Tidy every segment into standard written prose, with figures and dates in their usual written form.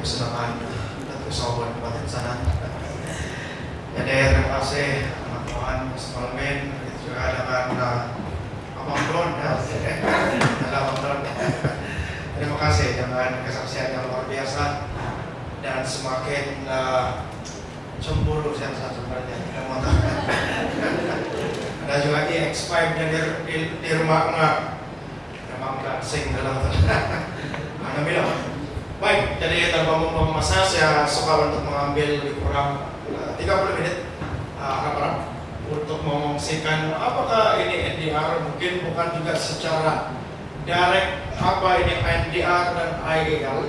persilakan Datuk Sawan Kabupaten sana. Jadi terima kasih teman-teman Muslimin, juga dengan Abang Don Abang Don. Terima kasih dengan kesaksian yang luar biasa dan semakin cemburu saya sebenarnya. Ada juga EX5 yang di rumah enggak, memang enggak sing dalam. Anda bilang. Baik, jadi tanpa membuang masa saya suka untuk mengambil lebih kurang 30 menit harap untuk mengungsikan apakah ini NDR, mungkin bukan juga secara direct apa ini NDR dan IEL,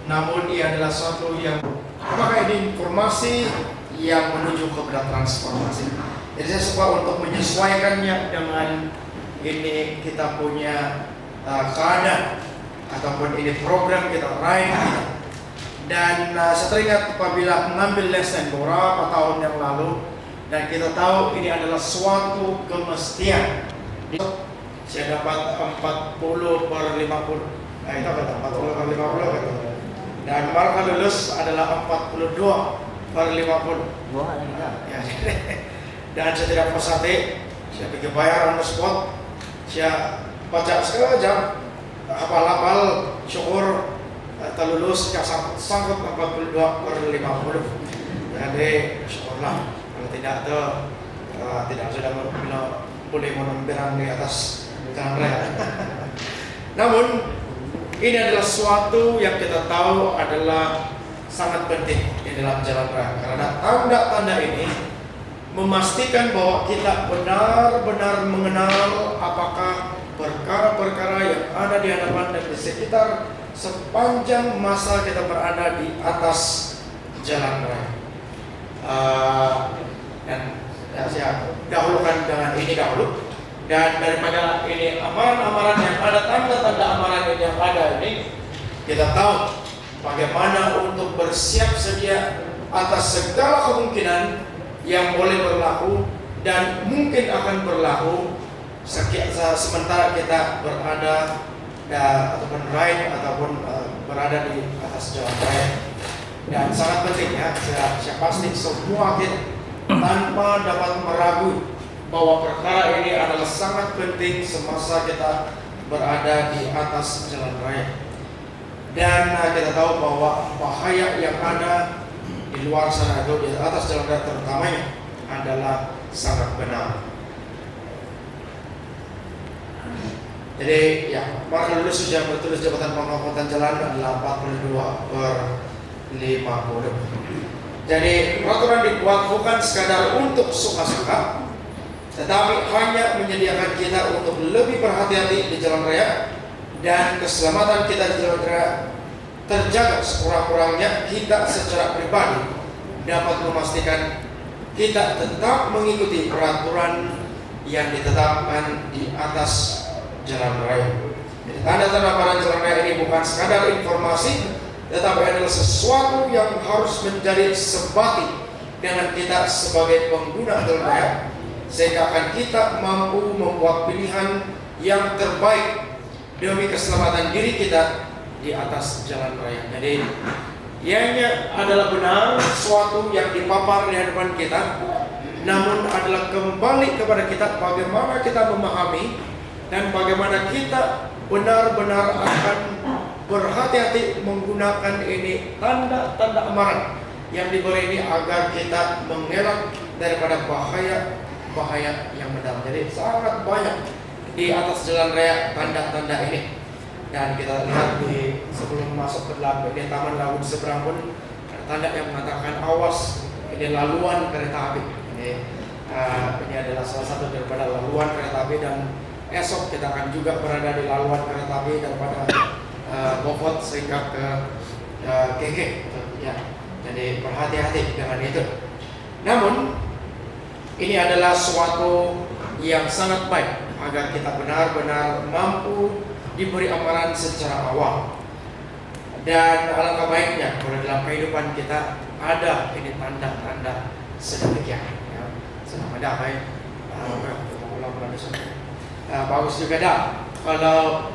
namun ia adalah suatu yang apakah ini informasi yang menuju kepada transformasi. Jadi saya suka untuk menyesuaikannya dengan ini kita punya keadaan ataupun ini program kita raih kita. Dan saya teringat apabila mengambil lesson beberapa tahun yang lalu dan kita tahu ini adalah suatu kemestian. Saya dapat 40/50. Itu kata 40/50 kata. Dan markah lulus adalah 42/50. Wah, lagi tak. Ya. Dan saya tidak puas hati, saya pergi bayar on the spot. Saya baca segala jam, hafal-hafal, syukur terlulus yang sangkut 42/50. Jadi syukurlah, kalau tidak ada tidak sudah boleh menemberang di atas jalan raya. Namun ini adalah suatu yang kita tahu adalah sangat penting di dalam jalan raya, karena tanda-tanda ini memastikan bahwa kita benar-benar mengenal apakah perkara-perkara yang ada di hadapan dan di sekitar sepanjang masa kita berada di atas jalan raya. Dan saya dahulukan dengan ini dahulu. Dan daripada ini amaran-amaran yang ada, tanda-tanda amaran yang ada ini, kita tahu bagaimana untuk bersiap sedia atas segala kemungkinan yang boleh berlaku dan mungkin akan berlaku sementara kita berada ataupun ride ataupun berada di atas jalan raya. Dan sangat penting ya, saya pasti semua kita tanpa dapat meragu bahwa perkara ini adalah sangat penting semasa kita berada di atas jalan raya. Dan kita tahu bahwa bahaya yang ada di luar sana atau di atas jalan raya terutamanya adalah sangat benar. Jadi ya, maka lulus sudah bertulis jabatan pengangkutan jalan adalah 42/50. Jadi peraturan dibuat bukan sekadar untuk suka-suka, tetapi hanya menyediakan kita untuk lebih berhati-hati di jalan raya dan keselamatan kita di jalan raya terjaga sekurang-kurangnya. Kita secara pribadi dapat memastikan kita tetap mengikuti peraturan yang ditetapkan di atas jalan raya. Jadi tanda-tanda para jalan raya ini bukan sekadar informasi, tetapi adalah sesuatu yang harus menjadi sebati dengan kita sebagai pengguna jalan raya, sehingga akan kita mampu membuat pilihan yang terbaik demi keselamatan diri kita di atas jalan raya. Jadi ianya adalah benar sesuatu yang dipapar di hadapan kita, namun adalah kembali kepada kita bagaimana kita memahami dan bagaimana kita benar-benar akan berhati-hati menggunakan ini tanda-tanda amaran yang diberi ini agar kita mengelak daripada bahaya yang mendalam. Jadi sangat banyak di atas jalan raya tanda-tanda ini. Dan kita lihat di sebelum masuk ke dalam ini taman laut di seberang pun ada tanda yang mengatakan awas, ini laluan kereta api. Ini adalah salah satu daripada laluan kereta api, dan esok kita akan juga berada di laluan kereta api daripada Bofot sehingga ke KK. Ya, jadi berhati-hati dengan itu. Namun ini adalah suatu yang sangat baik agar kita benar-benar mampu diberi amaran secara awal. Dan alangkah baiknya kalau dalam kehidupan kita ada ini tanda-tanda sedemikian. Ya, sedang ada baik. Bagus juga dah kalau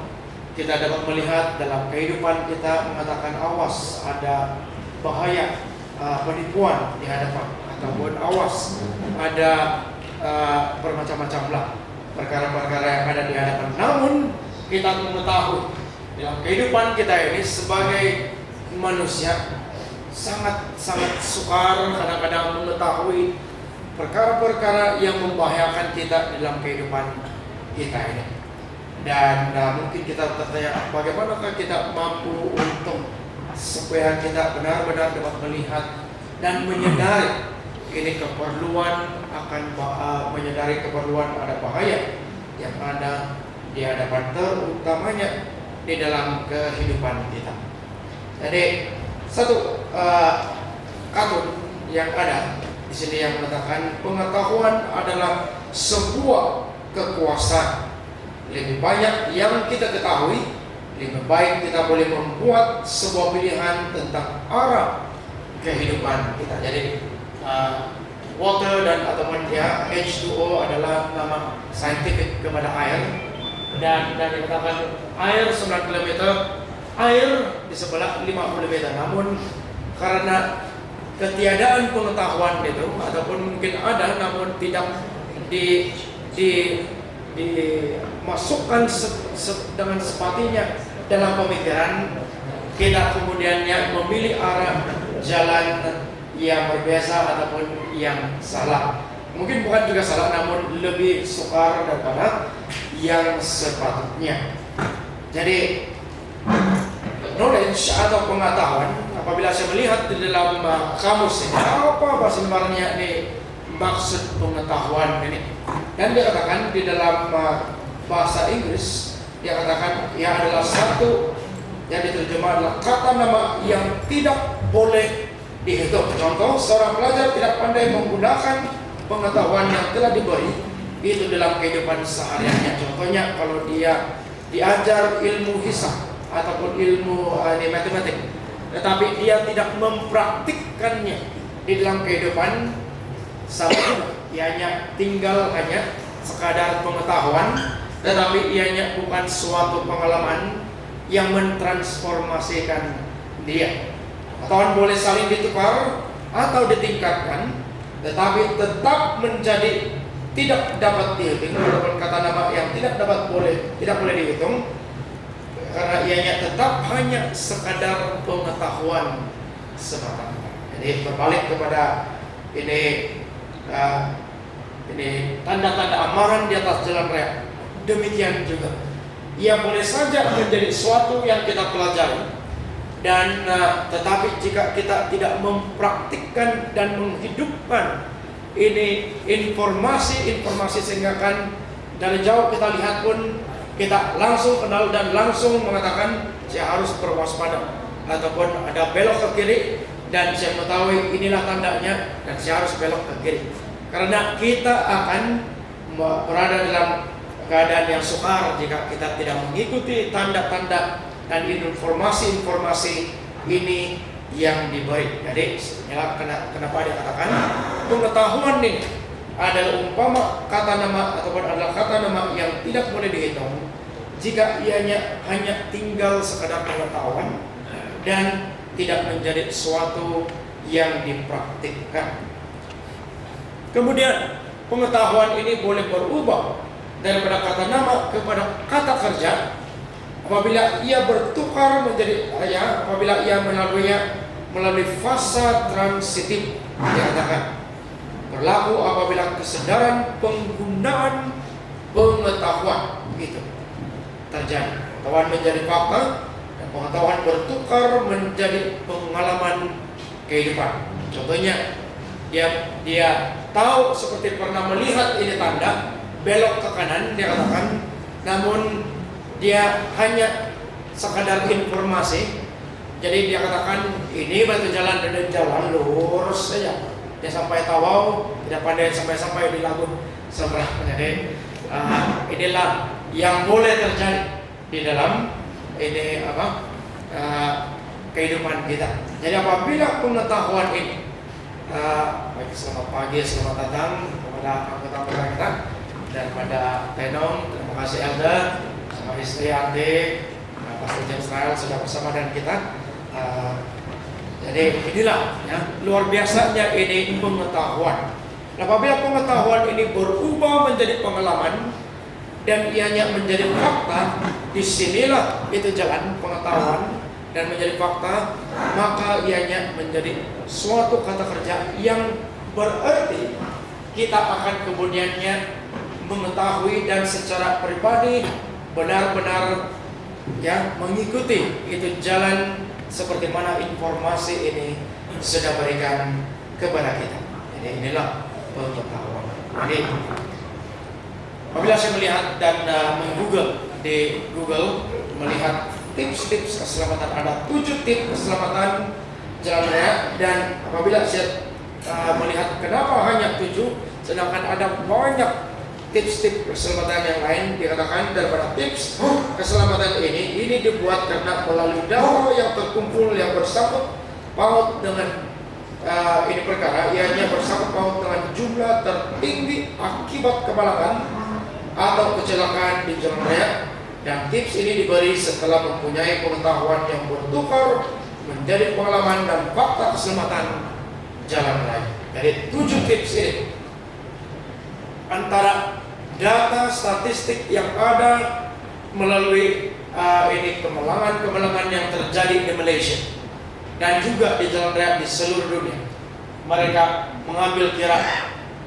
kita dapat melihat dalam kehidupan kita mengatakan awas ada bahaya penipuan di hadapan, ataupun awas ada bermacam-macam lah perkara-perkara yang ada di hadapan. Namun kita mengetahui dalam kehidupan kita ini sebagai manusia sangat sukar kadang-kadang mengetahui perkara-perkara yang membahayakan kita dalam kehidupan kita ini. Dan mungkin kita bertanya, bagaimanakah kita mampu untuk supaya kita benar-benar dapat melihat dan menyadari ini keperluan akan menyadari keperluan ada bahaya yang ada di hadapan, terutamanya di dalam kehidupan kita. Jadi satu katun yang ada di sini yang mengatakan pengetahuan adalah sebuah kekuasaan. Lebih banyak yang kita ketahui, lebih baik kita boleh membuat sebuah pilihan tentang arah kehidupan kita. Jadi water dan ataupun H2O adalah nama saintifik kepada air, dan dikatakan air 9 km, air di sebelah 5 km. Namun karena ketiadaan pengetahuan itu, ataupun mungkin ada namun tidak dimasukkan dengan sepatinya dalam pemikiran, kita kemudiannya memilih arah jalan yang berbeza ataupun yang salah. Mungkin bukan juga salah, namun lebih sukar daripada yang sepatutnya. Jadi knowledge atau pengetahuan, apabila saya melihat di dalam kamus ini, apa sebenarnya ini maksud pengetahuan ini? Dan dia katakan di dalam bahasa Inggris, dia katakan ia adalah satu yang diterjemah adalah kata nama yang tidak boleh dihitung. Contoh, seorang pelajar tidak pandai menggunakan pengetahuan yang telah diberi itu dalam kehidupan sehariannya. Contohnya kalau dia diajar ilmu hisab ataupun ilmu matematik, tetapi dia tidak mempraktikkannya di dalam kehidupan sehari-hari, ianya tinggal hanya sekadar pengetahuan, tetapi ianya bukan suatu pengalaman yang mentransformasikan dia. Pengetahuan boleh saling ditukar atau ditingkatkan, tetapi tetap menjadi tidak dapat dihitung, walaupun kata nama yang tidak boleh dihitung, karena ianya tetap hanya sekadar pengetahuan semata. Jadi berbalik kepada ini tanda-tanda amaran di atas jalan raya. Demikian juga ia boleh saja menjadi sesuatu yang kita pelajari, dan tetapi jika kita tidak mempraktikkan dan menghidupkan ini informasi sehingga kan dari jauh kita lihat pun kita langsung kenal dan langsung mengatakan saya harus berwaspada, ataupun ada belok ke kiri dan saya mengetahui inilah tandanya dan saya harus belok ke kiri. Karena kita akan berada dalam keadaan yang sukar jika kita tidak mengikuti tanda-tanda dan informasi ini yang diberi. Jadi kenapa dia katakan pengetahuan ini adalah umpama kata nama ataupun adalah kata nama yang tidak boleh dihitung jika ianya hanya tinggal sekadar pengetahuan dan tidak menjadi sesuatu yang dipraktikkan. Kemudian pengetahuan ini boleh berubah daripada kata nama kepada kata kerja apabila ia bertukar menjadi apabila ia melalui fase transitif. Dikatakan berlaku apabila kesadaran penggunaan pengetahuan itu terjadi. Pengetahuan menjadi fakta dan pengetahuan bertukar menjadi pengalaman kehidupan. Contohnya dia tahu seperti pernah melihat ini tanda belok ke kanan, dia katakan, namun dia hanya sekadar informasi. Jadi dia katakan ini batu jalan dan jalan lurus saja. Dia sampai Tawau, tidak pandai sampai di Lagun seberang. Jadi inilah yang boleh terjadi di dalam kehidupan kita. Jadi apabila pengetahuan ini baik, selamat pagi, selamat datang kepada anggota-anggota kita dan pada Tenong, terima kasih Elda sama istri Ade, Pastor James Israel sudah bersama dengan kita. Jadi inilah ya, luar biasanya ini pengetahuan. Apabila pengetahuan ini berubah menjadi pengalaman dan ianya menjadi fakta, disinilah itu jalan pengetahuan dan menjadi fakta, maka ianya menjadi suatu kata kerja yang berarti kita akan kemudiannya mengetahui dan secara pribadi benar-benar ya mengikuti itu jalan seperti mana informasi ini sudah berikan kepada kita. Jadi inilah pengetahuan. Jadi apabila saya melihat dan menggoogle di Google melihat tips-tips keselamatan, ada 7 tips keselamatan jalan raya, dan apabila saya melihat kenapa hanya 7 sedangkan ada banyak tips-tips keselamatan yang lain, dikatakan daripada tips keselamatan ini dibuat karena melalui data yang terkumpul yang bersangkut paut dengan ini perkara, ianya bersangkut paut dengan jumlah tertinggi akibat kemalangan atau kecelakaan di jalan raya. Dan tips ini diberi setelah mempunyai pengetahuan yang bertukar menjadi pengalaman dan fakta keselamatan jalan raya. Jadi 7 tips ini antara data statistik yang ada melalui ini kemalangan yang terjadi di Malaysia dan juga di jalan raya di seluruh dunia. Mereka mengambil kira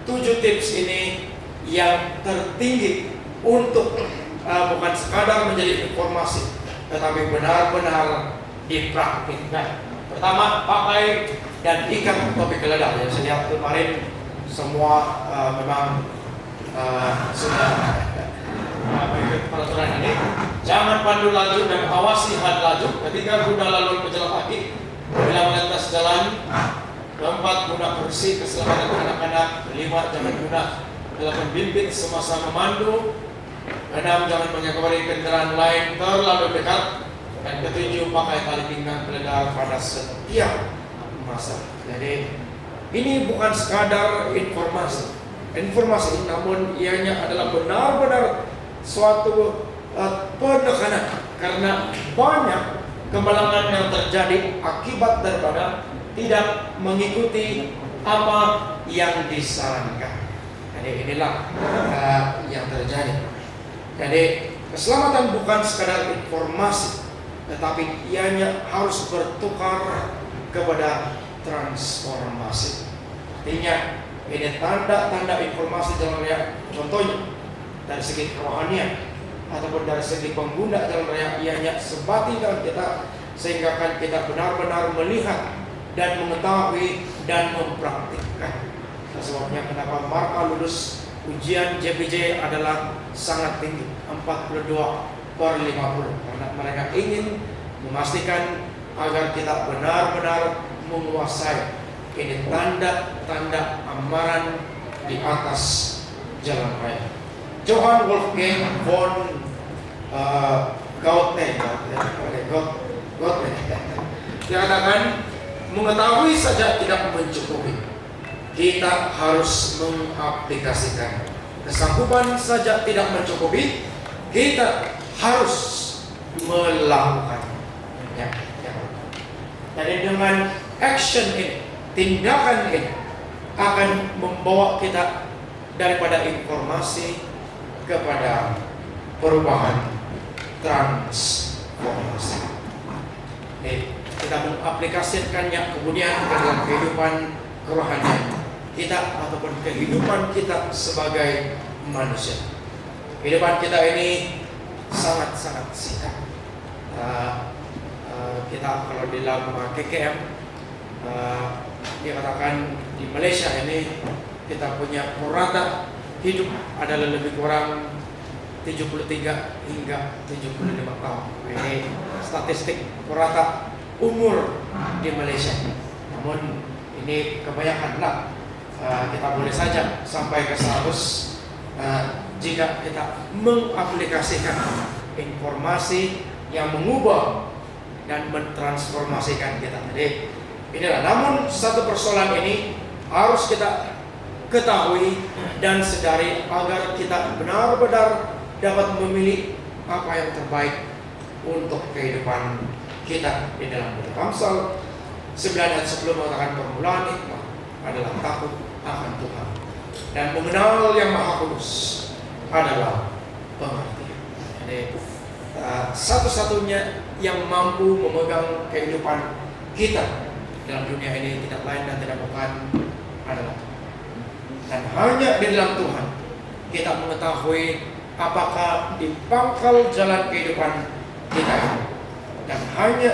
7 tips ini yang tertinggi untuk bukan sekadar menjadi informasi, tetapi benar-benar dipraktikkan. Pertama, pakai dan ikat topi keledai. Ya, saya lihat kemarin semua memang sudah mengikuti peraturan ini. Jangan pandu laju dan awasi had laju ketika guna lalu pejalan kaki bila melintas jalan. 4, guna kursi keselamatan anak-anak. 5, jangan guna dalam membimbing semasa memandu. 6, jangan mengekori kendaraan lain terlalu dekat. Dan 7, pakai tali pinggang keledai pada setiap masa. Jadi ini bukan sekadar informasi, namun ianya adalah benar-benar suatu penekanan karena banyak kemalangan yang terjadi akibat daripada tidak mengikuti apa yang disarankan. Jadi inilah yang terjadi. Jadi keselamatan bukan sekadar informasi, tetapi ianya harus bertukar kepada transformasi. Artinya ini tanda-tanda informasi jalan raya, contohnya dari segi kerohanian ataupun dari segi pengguna jalan raya, ianya sebati dengan kita sehingga kan kita benar-benar melihat dan mengetahui dan mempraktikkan. Sebabnya kenapa marka lulus ujian JPJ adalah sangat tinggi, 42/50, karena mereka ingin memastikan agar kita benar-benar menguasai ini tanda-tanda amaran di atas jalan raya. Johann Wolfgang von Goethe dikatakan mengetahui saja tidak mencukupi. Kita harus mengaplikasikan. Kesanggupan saja tidak mencukupi. Kita harus melakukan. Ya. Jadi dengan action ini, tindakan ini akan membawa kita daripada informasi kepada perubahan transformasi. Kita mengaplikasikannya kemudian ke dalam kehidupan kerohanian kita ataupun kehidupan kita sebagai manusia. Kehidupan kita ini sangat-sangat singkat. Kita kalau di dalam KKM dikatakan di Malaysia ini kita punya purata hidup adalah lebih kurang 73 hingga 75 tahun. Ini statistik purata umur di Malaysia. Namun ini kebanyakanlah kita boleh saja sampai ke 100 jika kita mengaplikasikan informasi yang mengubah dan mentransformasikan kita. Jadi inilah, namun satu persoalan ini harus kita ketahui dan sadari agar kita benar-benar dapat memilih apa yang terbaik untuk kehidupan kita di dalam kitab Amsal 9 ayat 10 mengatakan permulaan hikmah adalah takut akan Tuhan dan mengenal yang Maha Kudus adalah pengertian. Jadi satu-satunya yang mampu memegang kehidupan kita dalam dunia ini tidak lain dan tidak bukan adalah Tuhan. Dan hanya di dalam Tuhan kita mengetahui apakah di pangkal jalan kehidupan kita ini. Dan hanya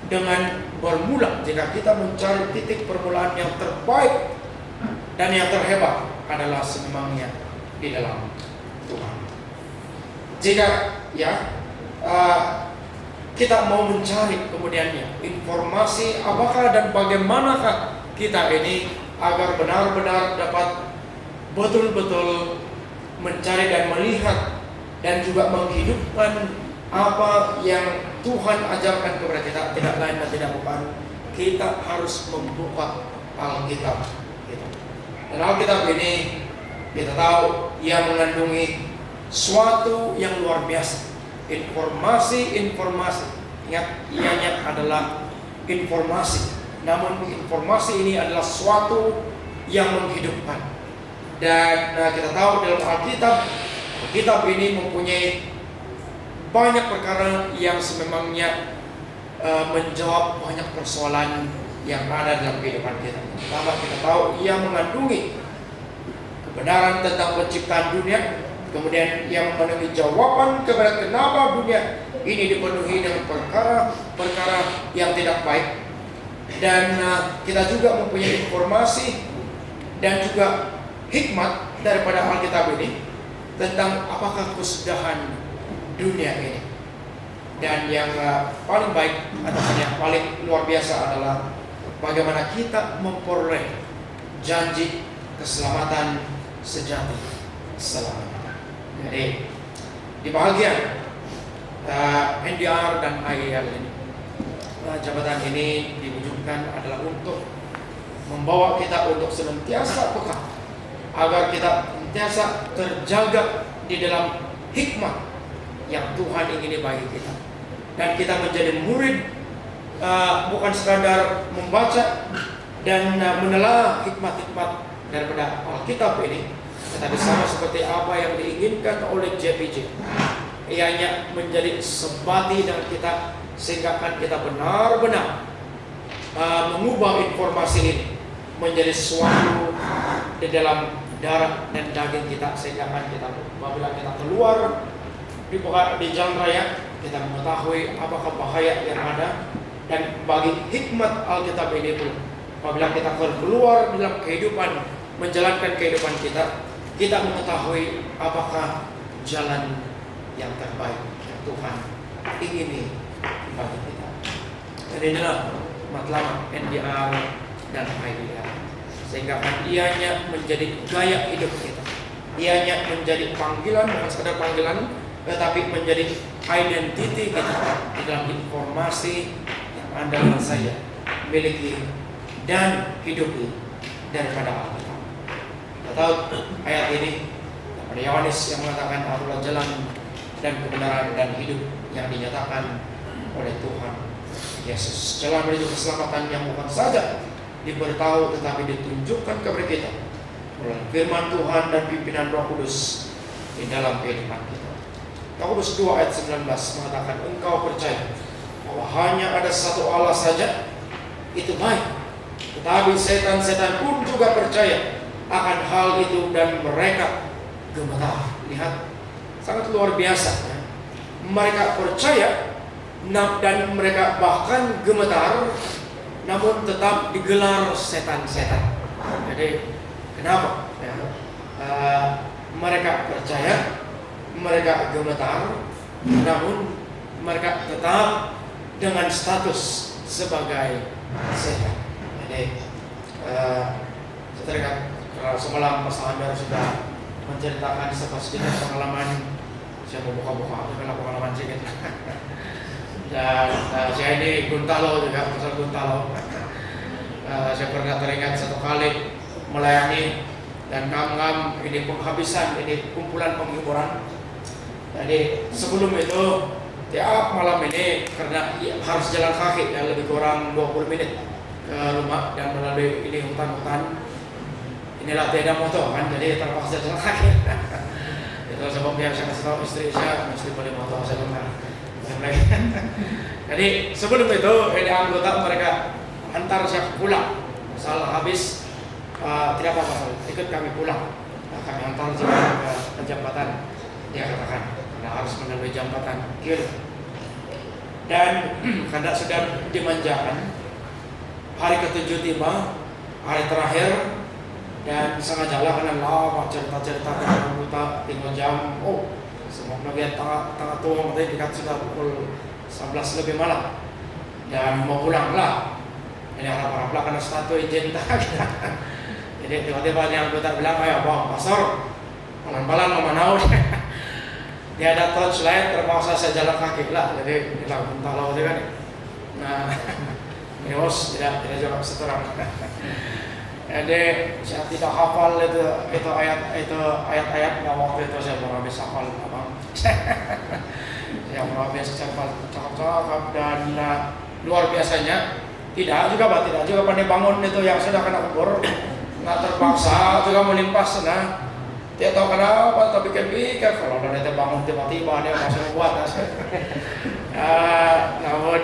dengan bermula, jika kita mencari titik permulaan yang terbaik dan yang terhebat adalah sememangnya di dalam Tuhan. Jika kita mau mencari kemudiannya informasi apakah dan bagaimanakah kita ini agar benar-benar dapat betul-betul mencari dan melihat dan juga menghidupkan apa yang Tuhan ajarkan kepada kita, tidak lain dan tidak bukan kita harus membuka Alkitab kita. Dan Alkitab ini kita tahu ia mengandungi suatu yang luar biasa, informasi. Ingat, ianya adalah informasi. Namun informasi ini adalah suatu yang menghidupkan. Dan kita tahu dalam Alkitab ini mempunyai banyak perkara yang sememangnya menjawab banyak persoalan yang ada dalam kehidupan kita. Pertama, kita tahu ia mengandungi kebenaran tentang penciptaan dunia. Kemudian ia mengandungi jawaban kepada kenapa dunia ini dipenuhi dengan perkara-perkara yang tidak baik. Dan kita juga mempunyai informasi dan juga hikmat daripada Alkitab ini tentang apakah kesudahan dunia ini. Dan yang paling baik atau yang paling luar biasa adalah bagaimana kita memperoleh janji keselamatan sejati selamanya. Jadi di bagian NDR dan IEL ini, jabatan ini diwujudkan adalah untuk membawa kita untuk senantiasa peka agar kita senantiasa terjaga di dalam hikmat yang Tuhan ingin bagi kita, dan kita menjadi murid bukan sekadar membaca dan menelaah hikmat-hikmat daripada Alkitab ini, tetapi sama seperti apa yang diinginkan oleh JPJ, ianya menjadi sebati dengan kita sehingga akan kita benar-benar mengubah informasi ini menjadi suatu di dalam darah dan daging kita, sehingga akan kita apabila kita keluar di jalan raya kita mengetahui apakah bahaya yang ada. Dan bagi hikmat Alkitab ini pun, apabila kita keluar dalam kehidupan, menjalankan kehidupan kita mengetahui apakah jalan yang terbaik yang Tuhan ingini bagi kita. Dan inilah matlamat NDR dan IDR, sehingga ianya menjadi gaya hidup kita, ianya menjadi panggilan, bukan sekadar panggilan, tetapi menjadi identiti kita di dalam informasi yang Anda dan saya miliki dan hidupi daripada Alkitab. Kita tahu ayat ini pada Yohanes yang mengatakan akulah jalan dan kebenaran dan hidup yang dinyatakan oleh Tuhan Yesus. Jalan menuju keselamatan yang bukan saja diberitahu tetapi ditunjukkan kepada kita melalui firman Tuhan dan pimpinan Roh Kudus di dalam kehidupan kita. Yakobus 2 ayat 19 mengatakan engkau percaya bahwa hanya ada satu Allah saja, itu baik. Tetapi setan-setan pun juga percaya akan hal itu dan mereka gemetar. Lihat, sangat luar biasa ya. Mereka percaya dan mereka bahkan gemetar, namun tetap digelar setan-setan. Jadi kenapa? Ya, mereka percaya, mereka gemetar, namun mereka tetap dengan status sebagai setan. Jadi saya teringat semalam Pastor Amir sudah menceritakan sedikit pengalaman. Saya mau buka-buka pengalaman sedikit. Dan saya ini Guntalo juga, pasal Guntalo. Saya pernah teringat satu kali melayani dan ngam-ngam ini penghabisan, ini kumpulan penghiburan. Jadi sebelum itu tiap malam ini karena harus jalan kaki yang lebih kurang 20 menit ke rumah dan melalui ini hutan-hutan. Inilah tiada motor kan, jadi terpaksa jalan kaki. Itu sebabnya saya kasih tahu istri saya mesti beli motor saya dengar. Jadi sebelum itu ini anggota mereka antar saya pulang. Salah habis tidak apa-apa, ikut kami pulang. Kami antar juga ke jembatan, dia katakan harus melalui jembatan kiri. Dan karena sudah dimanjakan, hari ke-7 tiba, hari terakhir, dan sengaja lah karena lama cerita-cerita tentang buta tinggal jam. Oh, semua bagian tengah tua tadi dekat sudah pukul 11 lebih malam dan mau pulang lah. Ini harap-harap lah karena satu izin tak. Jadi tiba-tiba yang anggota bilang, ayo bang, pastor, pelan-pelan mau manau. Dia ada touchlight, terpaksa saya jalan kaki lah. Jadi bilang entah laut kan. Nah, neos tidak jawab seterang. Jadi saya tidak hafal itu ayat-ayat yang waktu itu saya baru habis hafal abang. Saya baru habis cakap-cakap dan luar biasanya tidak juga pandai bangun itu yang sudah kena kubur. Nah terpaksa juga melimpas. Nah dia tahu kenapa, tapi pikir kalau dia bangun tiba-tiba dia masih membuat. Namun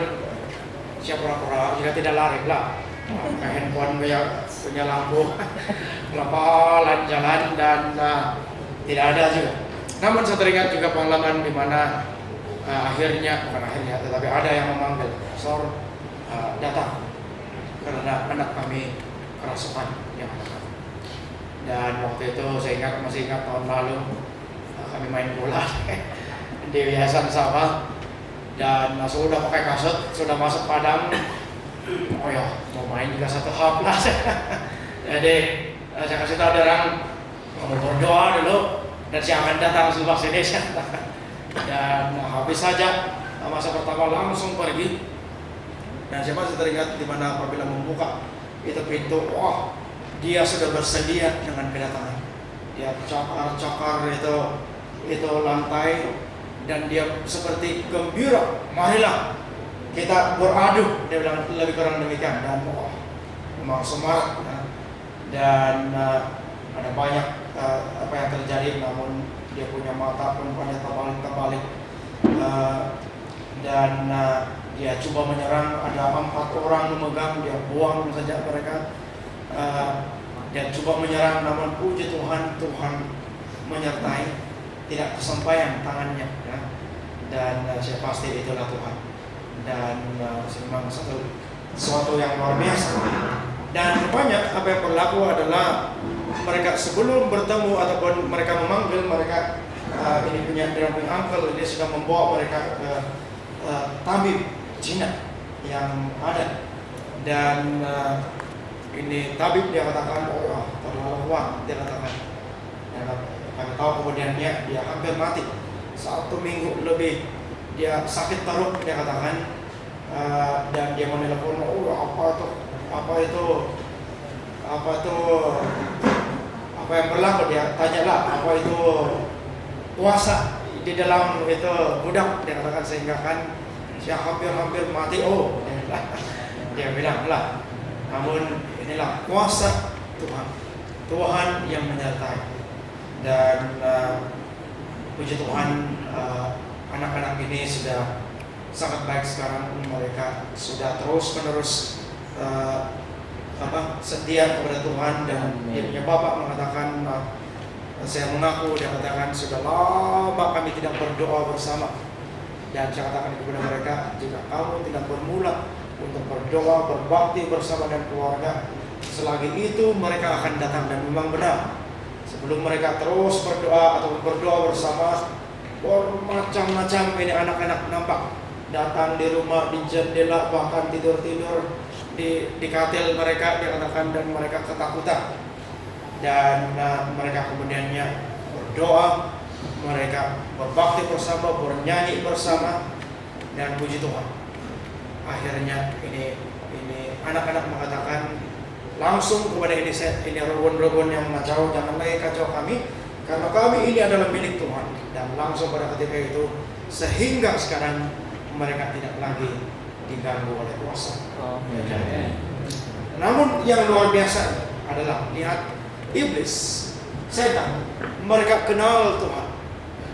siapa pura-pura juga tidak lari lah. Pakai handphone punya lampu, lapalan jalan dan tidak ada juga. Namun saya teringat juga pengalaman di mana tetapi ada yang memanggil pastor datang karena anak kami kerasukan yang datang. Dan waktu itu saya masih ingat tahun lalu kami main bola di yayasan sama dan sudah pakai kasut, sudah masuk padang. Oh ya, mau main juga satu hap lah. Jadi saya kasih tahu orang mau berdoa dulu dan saya akan datang sebelah sini. Dan habis saja masa pertama langsung pergi. Dan saya masih teringat di mana apabila membuka itu pintu, wah dia sudah bersedia dengan kedatangan. Dia cakar itu lantai dan dia seperti gembira. Marilah kita beradu, dia bilang lebih kurang demikian. Dan memang semangat dan ada banyak apa yang terjadi, namun dia punya mata pun banyak terbalik dan dia coba menyerang. Ada 4 orang memegang, dia buang saja mereka. Dia coba menyerang, namun puji Tuhan menyertai, tidak kesampaian tangannya ya. Dan saya pasti itulah Tuhan. Dan memang sesuatu yang luar biasa. Dan rupanya apa yang berlaku adalah mereka sebelum bertemu ataupun mereka memanggil mereka ini punya uncle, dia sudah membawa mereka ke tabib Cina yang ada. Dan ini tabib dia katakan, oh terlalu kuat, dia katakan. Dan kami tahu kemudiannya dia hampir mati 1 minggu lebih. Dia sakit teruk, dia katakan, dan dia menelpon, apa yang berlaku. Dia tanyalah apa itu puasa di dalam itu budak, dia katakan, sehingga kan saya hampir mati. Dia bilang lah, namun inilah kuasa Tuhan yang menyertai. Dan puji Tuhan, anak-anak ini sudah sangat baik sekarang. Mereka sudah terus-menerus setia kepada Tuhan. Dan dia punya bapak mengatakan, saya mengaku, dia katakan sudah lama kami tidak berdoa bersama. Dan saya katakan kepada mereka, jika kamu tidak bermula untuk berdoa, berbakti bersama dan keluarga, selagi itu mereka akan datang. Dan memang benar, sebelum mereka terus berdoa atau berdoa bersama, macam-macam ini anak-anak nampak datang di rumah, di jendela, bahkan tidur-tidur di katil mereka, dia katakan, dan mereka ketakutan. Dan mereka kemudiannya berdoa, mereka berbakti bersama, bernyanyi bersama, dan puji Tuhan. Akhirnya ini anak-anak mengatakan langsung kepada ini rebun-rebun yang mengacau, jangan lagi kacau kami, karena kami ini adalah milik Tuhan. Dan langsung pada ketika itu sehingga sekarang mereka tidak lagi diganggu oleh kuasa. Namun yang luar biasa adalah lihat iblis, setan, mereka kenal Tuhan,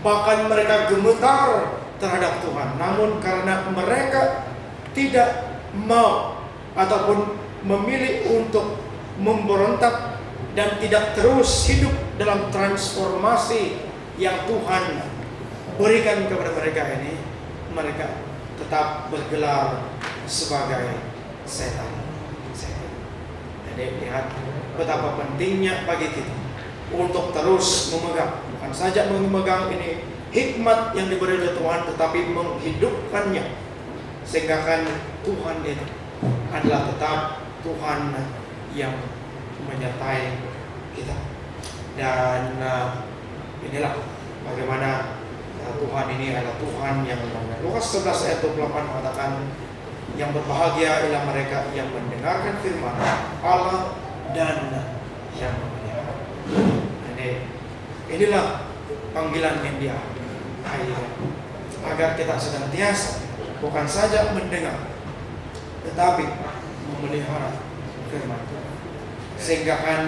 bahkan mereka gemetar terhadap Tuhan. Namun karena mereka tidak mau ataupun memilih untuk memberontak dan tidak terus hidup dalam transformasi yang Tuhan berikan kepada mereka ini, mereka tetap bergelar sebagai setan. Jadi lihat betapa pentingnya bagi kita untuk terus memegang, bukan saja memegang ini hikmat yang diberi oleh Tuhan, tetapi menghidupkannya, sehingga kan Tuhan itu adalah tetap Tuhan yang menyertai kita. Dan inilah bagaimana Tuhan ini adalah Tuhan yang benar. Lukas 11 ayat 28 mengatakan, yang berbahagia ialah mereka yang mendengarkan firman Allah dan yang memelihara. Jadi inilah panggilan yang dia agar kita senantiasa bukan saja mendengar, tetapi memelihara firman Tuhan, sehingga kan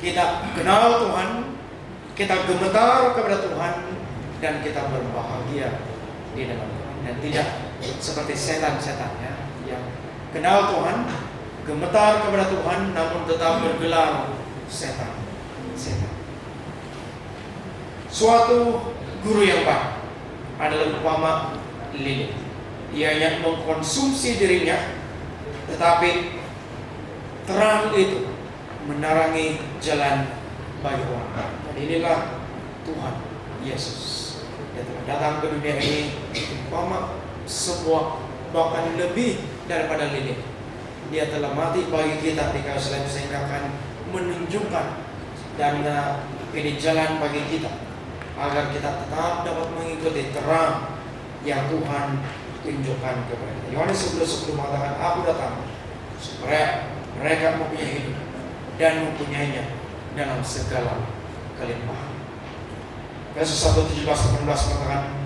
kita kenal Tuhan, kita gemetar kepada Tuhan, dan kita berbahagia di dalam Tuhan, dan tidak seperti setan-setan yang kenal Tuhan, gemetar kepada Tuhan, namun tetap bergelar setan. Suatu guru yang baik adalah umpama lilin. Ia yang mengkonsumsi dirinya, tetapi terang itu menerangi jalan bagi orang. Dan inilah Tuhan Yesus. Dia telah datang ke dunia ini umpama sebuah, bahkan lebih daripada lilin. Dia telah mati bagi kita di kayu salib, sehingga akan menunjukkan dan ini jalan bagi kita agar kita tetap dapat mengikuti terang yang Tuhan tunjukkan kepada kita. Yohanes 11:10 mengatakan, aku datang supaya mereka mempunyai hidup dan mempunyainya dalam segala kelimpahan. Yesus 1:17-18 mengatakan,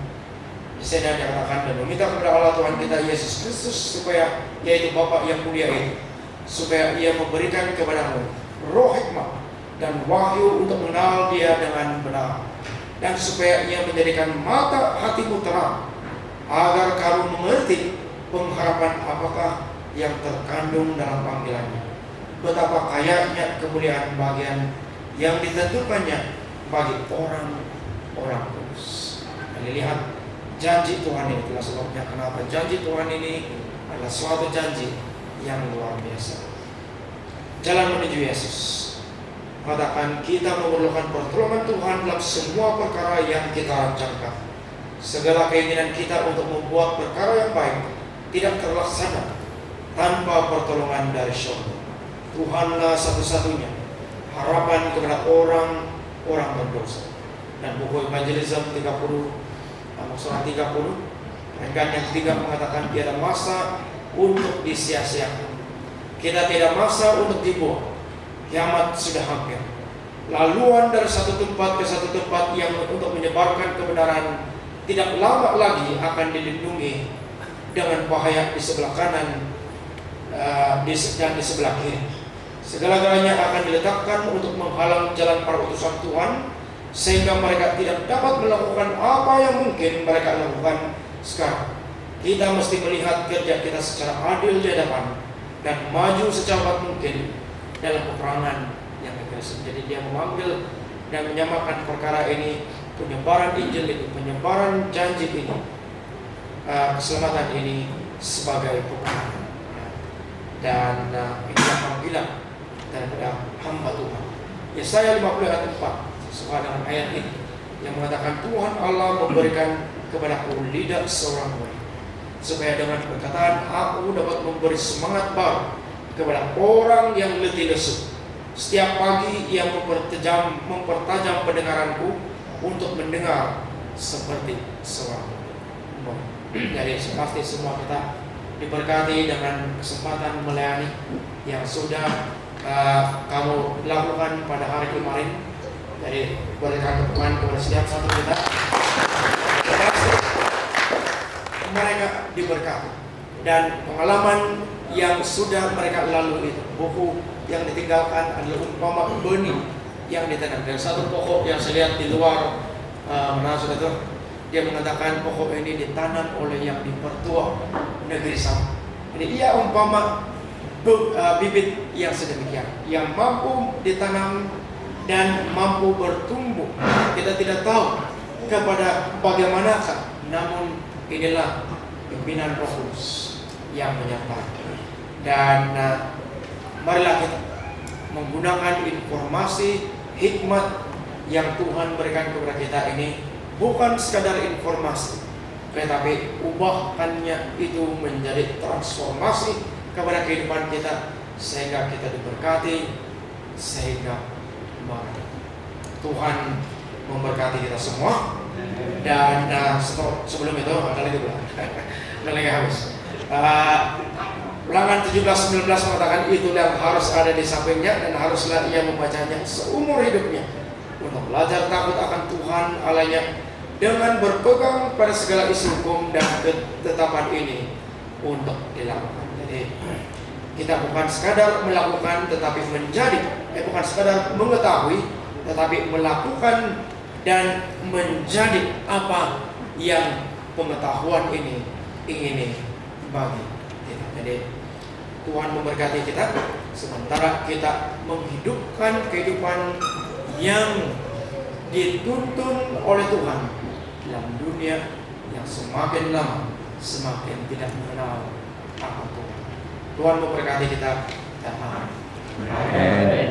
di sana dikatakan, dan meminta kepada Allah Tuhan kita Yesus Kristus, supaya yaitu Bapa yang mulia itu, supaya Ia memberikan kepadamu roh hikmat dan wahyu untuk mengenal Dia dengan benar, dan supaya Ia menjadikan mata hatimu terang, agar kamu mengerti pengharapan apakah yang terkandung dalam panggilannya, betapa kayanya kemuliaan bagian yang ditentukannya bagi orang-orang kudus. Dan lihat janji Tuhan ini, itulah sebabnya kenapa janji Tuhan ini adalah suatu janji yang luar biasa. Jalan menuju Yesus, katakan kita memerlukan pertolongan Tuhan dalam semua perkara yang kita rancangkan. Segala keinginan kita untuk membuat perkara yang baik tidak terlaksana tanpa pertolongan dari surga. Tuhanlah satu-satunya harapan kepada orang-orang berdosa. Dan buku Evangelism 30, surah 30, rangkaian yang ketiga mengatakan tiada masa untuk disia-siakan. Kita tidak masa untuk dibuang. Kiamat sudah hampir. Laluan dari satu tempat ke satu tempat yang untuk menyebarkan kebenaran tidak lama lagi akan dilindungi dengan bahaya di sebelah kanan dan di sebelah kiri. Segala-galanya akan diletakkan untuk menghalang jalan para utusan Tuhan, sehingga mereka tidak dapat melakukan apa yang mungkin mereka lakukan sekarang. Kita mesti melihat kerja kita secara adil di hadapan dan maju secepat mungkin dalam peperangan yang agresif. Jadi dia mengambil dan menyamakan perkara ini, penyebaran Injil ini, penyebaran janji ini, keselamatan ini sebagai peperangan. Dan inilah panggilan daripada hamba Tuhan. Yesaya 50 ayat 4 sesuai dengan ayat ini yang mengatakan, Tuhan Allah memberikan kepadaku lidah seorang murid, supaya dengan perkataan aku dapat memberi semangat baru kepada orang yang letih lesu. Setiap pagi ia mempertajam pendengaranku untuk mendengar seperti seorang murid. Jadi pasti semua kita diberkati dengan kesempatan melayani yang sudah kamu lakukan pada hari kemarin. Jadi berikan dukungan kepada setiap satu kita. mereka diberkati. Dan pengalaman yang sudah mereka lalui itu, buku yang ditinggalkan adalah umpama benih yang ditanam. Dan satu pokok yang saya lihat di luar sudah tuh, dia mengatakan pokok ini ditanam oleh yang dipertua negeri Sam. Jadi ia umpama bibit yang sedemikian, yang mampu ditanam dan mampu bertumbuh. Kita tidak tahu kepada bagaimanakah, namun inilah pimpinan Roh Kudus yang menyertai. Dan marilah kita menggunakan informasi hikmat yang Tuhan berikan kepada kita ini, bukan sekadar informasi, tetapi ubahkannya itu menjadi transformasi kepada kehidupan kita, sehingga kita diberkati, sehingga Tuhan memberkati kita semua. Dan sebelum itu ada lagi habis. Ulangan 17:19 mengatakan itu yang harus ada di sampingnya dan haruslah ia membacanya seumur hidupnya untuk belajar takut akan Tuhan Allahnya dengan berpegang pada segala isi hukum dan ketetapan ini untuk dilakukan. Jadi kita bukan sekadar melakukan, tetapi menjadi, bukan sekadar mengetahui, tetapi melakukan dan menjadi apa yang pengetahuan ini ingini bagi kita. Jadi Tuhan memberkati kita sementara kita menghidupkan kehidupan yang dituntun oleh Tuhan dalam dunia yang semakin lama semakin tidak mengenal akan Tuhan. Tuhan memberkati kita. Amin.